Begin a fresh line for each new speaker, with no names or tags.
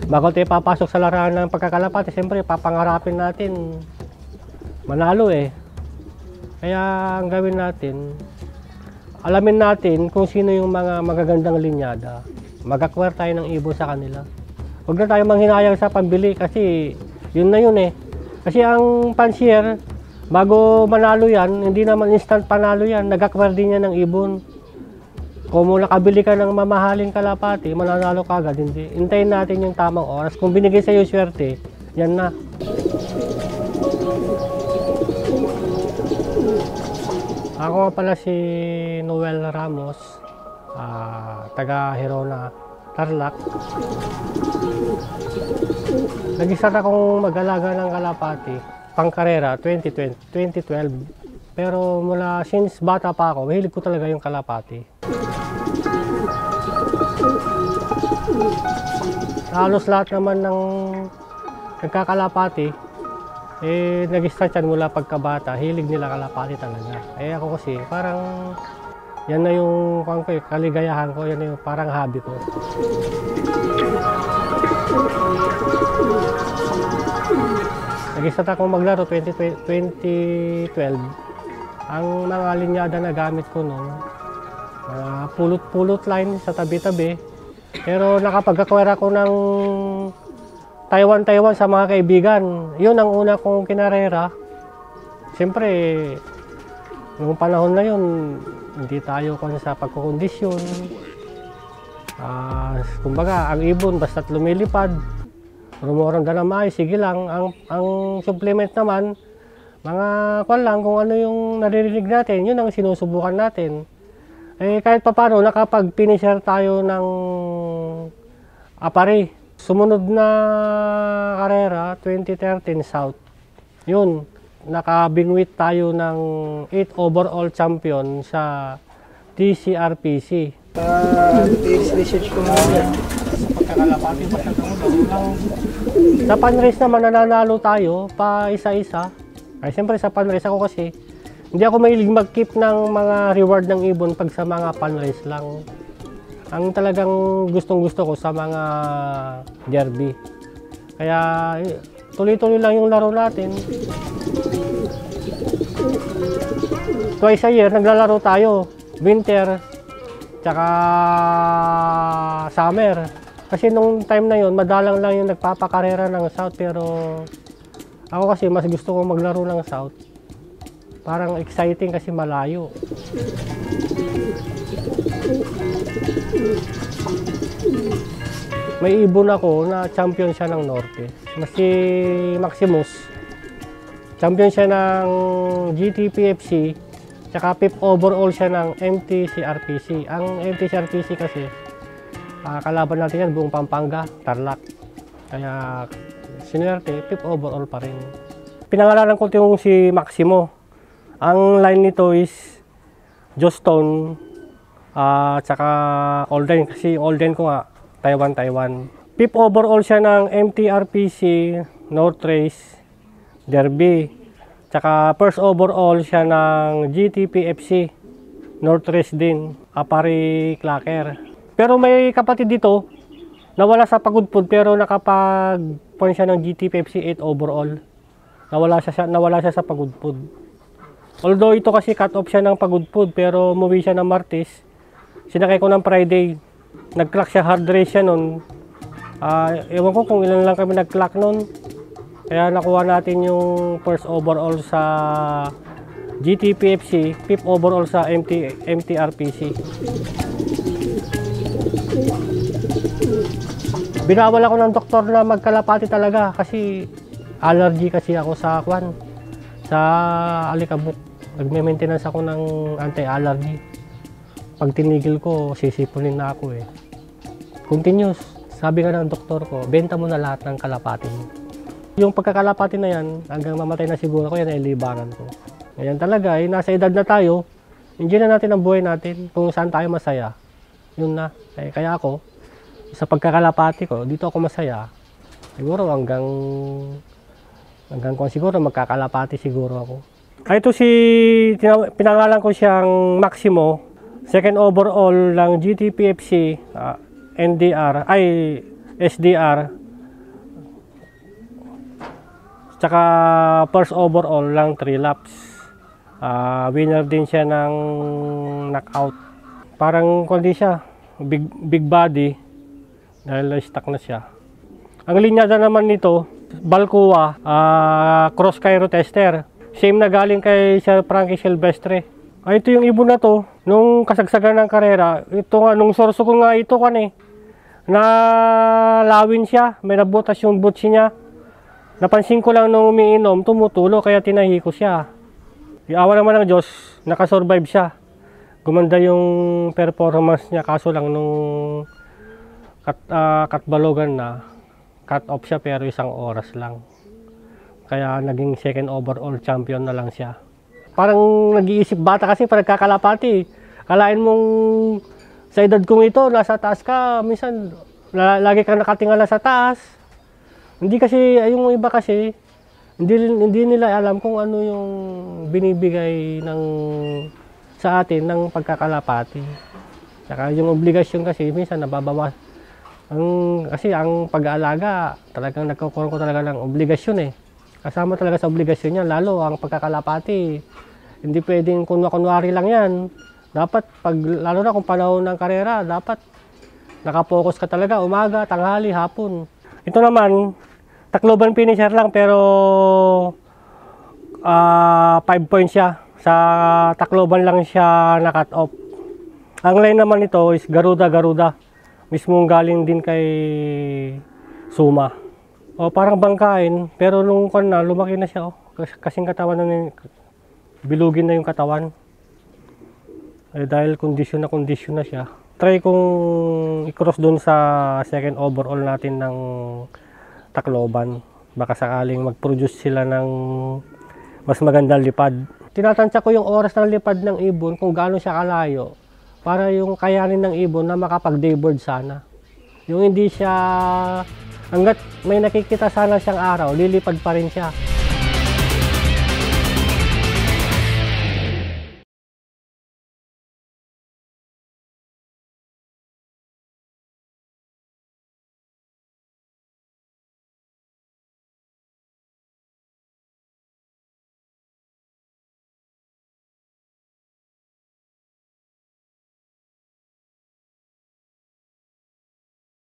Bago tayo papasok sa larangan ng pagkakalapati, siyempre papangarapin natin manalo eh. Kaya ang gawin natin, alamin natin kung sino yung mga magagandang linyada. Mag-acquire tayo ng ibon sa kanila. Huwag na tayo manghinayang sa pambili kasi yun na yun eh. Kasi ang pansier, bago manalo yan, hindi naman instant panalo yan. Nag-acquire din yan ng ibon. Kung nakabili ka ng mamahaling kalapati, mananalo ka agad. Hindi. Hintayin natin yung tamang oras. Kung binigay sa iyo swerte, yan na. Ako nga pala si Noel Ramos, taga Hirona, Tarlac. Nag-start akong mag-alaga ng kalapati, pangkarera, 2012. Pero mula since bata pa ako, mahilig ko talaga yung kalapati. Halos lahat naman ng nagkakalapati, nag-start yan mula pagkabata, hilig nila kalapati talaga. Ako kasi parang yan na yung kaligayahan ko, yan na yung parang hobby ko. Nag-start akong maglaro 2012. Ang mga linyada na gamit ko noon, pulot-pulot line sa tabi-tabi. Pero nakapag-acquire ako ng Taiwan sa mga kaibigan. Yun ang una kong kinarera. Siyempre, noong panahon na yun, hindi tayo sa pagkukondisyon. Kumbaga, ang ibon basta't lumilipad, rumorong na maayos, sige lang. Ang supplement naman, mga lang kung ano yung naririnig natin, yun ang sinusubukan natin. Kahit papano, nakapag-finisher tayo ng apari. Sumunod na karera, 2013 South. Yun, nakabingwit tayo ng 8 overall champion sa TCRPC.
Research ko muna.
Sa panrace naman, nananalo tayo pa isa-isa. Ay, siyempre sa panrace ako kasi, hindi ako mahilig mag-keep ng mga reward ng ibon pag sa mga panrace lang. Ang talagang gustong-gusto ko sa mga derby. Kaya tuloy-tuloy lang yung laro natin. Twice a year, naglalaro tayo. Winter, tsaka summer. Kasi nung time na yon, madalang lang yung nagpapakarera ng South, pero ako kasi mas gusto kong maglaro ng South. Parang exciting kasi malayo. May ibon ako na champion siya ng Norte. Si Maximus. Champion siya ng GTPFC. Tsaka 5th overall siya ng MTCRPC. Ang MTCRPC kasi, kalaban natin yan buong Pampanga, Tarlac. Kaya sinuwerte, 5th overall pa rin. Pinangalanan ko yung si Maximo. Ang line nito is Jostone, tsaka Olden, kasi Olden ko nga, Taiwan. 5th overall siya ng MTRPC, North Race, Derby. Tsaka first overall siya ng GTPFC, North Race din, Apari Clacker. Pero may kapatid dito, nawala sa pagudpud pero nakapag-point siya ng GTPFC 8 overall. Nawala siya sa pagudpud. Although ito kasi cut off siya ng pagudpud pero umuwi siya ng Martes. Sinakay ko ng Friday. Nag-clock siya, hard race siya nun. Ewan ko kung ilan lang kami nag-clock nun. Kaya nakuha natin yung first overall sa GTPFC, 5th overall sa MTRPC. Binawal ako ng doktor na magkalapati talaga kasi allergy kasi ako sa alikabok. Nagme-maintenance ako ng anti-allergy. Pag tinigil ko, sisipunin na ako eh. Continuous. Sabi nga ng doktor ko, benta mo na lahat ng kalapati mo. Yung pagkakalapati na yan, hanggang mamatay na siguro ko, yan ay libangan ko. Ngayon talaga, nasa edad na tayo, enjoy na natin ang buhay natin, kung saan tayo masaya. Yun na. Kaya ako, sa pagkakalapati ko, dito ako masaya. Siguro hanggang kung siguro magkakalapati siguro ako. Ito pinangalan ko siyang Maximo, second overall ng GTPFC, SDR. Tsaka first overall lang 3 laps. Winner din siya ng knockout. Parang kundi siya, big body dahil stuck na siya. Ang linyada naman nito, Balcoa, cross Cairo tester. Same na galing kay Sir Frankie Silvestre. Ito yung ibon na to, nung kasagsagan ng karera, ito nga, nung sorso ko nga ito nalawin siya, may nabutas yung butsi niya. Napansin ko lang nung umiinom, tumutulo, kaya tinahi ko siya. Iawa naman ng Diyos, nakasurvive siya. Gumanda yung performance niya, kaso lang nung katbalogan na, cut off siya pero 1 oras lang. Kaya naging second overall champion na lang siya. Parang nag-iisip bata kasi parang kakalapati. Kalain mong sa edad kong ito, nasa taas ka, minsan lagi kang nakatingala sa taas. Hindi kasi, yung iba kasi, hindi nila alam kung ano yung binibigay sa atin ng pagkakalapati. Saka yung obligasyon kasi, minsan nababawas. Kasi ang pag-aalaga, talagang nagkukulang ko talaga ng obligasyon eh. Kasama talaga sa obligasyon niya, lalo ang pagkakalapati. Hindi pwedeng kunwari lang yan. Dapat, lalo na kung panahon ng karera, dapat nakapokus ka talaga, umaga, tanghali, hapon. Ito naman, Tacloban finisher lang pero 5 points siya. Sa Tacloban lang siya na-cut off. Ang line naman ito is Garuda. Mismong galing din kay Suma. Parang bangkain, pero nung lumaki na siya, kasing katawan na bilugin na yung katawan. Dahil kondisyon na siya. Try kong i-cross dun sa second overall natin ng Tacloban. Baka sakaling mag-produce sila ng mas magandang lipad. Tinatansya ko yung oras ng lipad ng ibon kung gaano siya kalayo. Para yung kayanin ng ibon na makapag-daybird sana. Yung hindi siya, hanggat may nakikita sana siyang araw, lilipad pa rin siya.